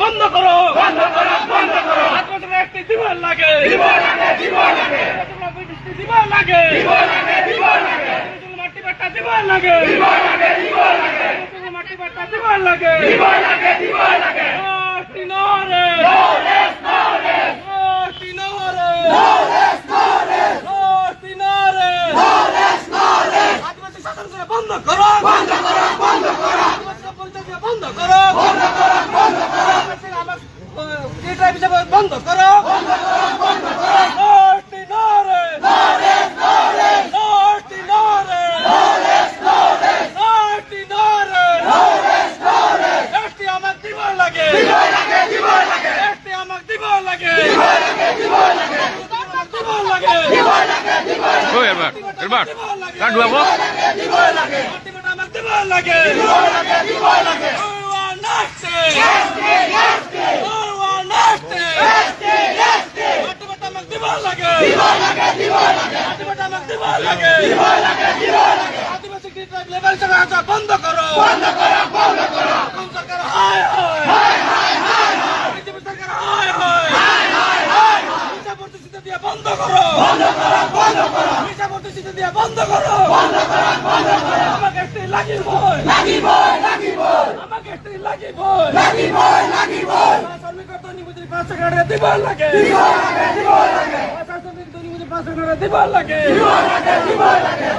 বন্ধ করো, একটি দিবার লাগে, দিবার লাগে, মাটি বাট্টা দিবার লাগে, মাটি বাট্টা দিবার লাগে, আদিবাসী শাসন করে বন্ধ করো, বন্ধ করো, বন্ধ করো, বন্ধ করো, বন্ধ করো, বন্ধ করো, বন্ধ করো, বন্ধ করো, বন্ধ করো, আমার দিবার লাগে, একটি আমার দিবার লাগে, বন্ধ করো, বন্ধ করো, বন্ধ করো, সরকার হায় হায় হায় হায় হায়, বিজেপি সরকার হায় হায় হায় হায় হায়, ভিসা প্রতিষ্ঠিত দিয়ে বন্ধ করো, বন্ধ করো, বন্ধ করো, ভিসা প্রতিষ্ঠিত দিয়ে বন্ধ করো, বন্ধ করো, বন্ধ করো, আমাকে একটি লাগিব, লাগিব, লাগিব, আমাকে একটি লাগিব, লাগিব, লাগিব, শ্রমিক দৈনিক 500 টাকা দিবার লাগে, দিবার লাগে, দিবার লাগে, শ্রমিক দৈনিক 500 টাকা দিবার লাগে, দিবার লাগে, দিবার লাগে।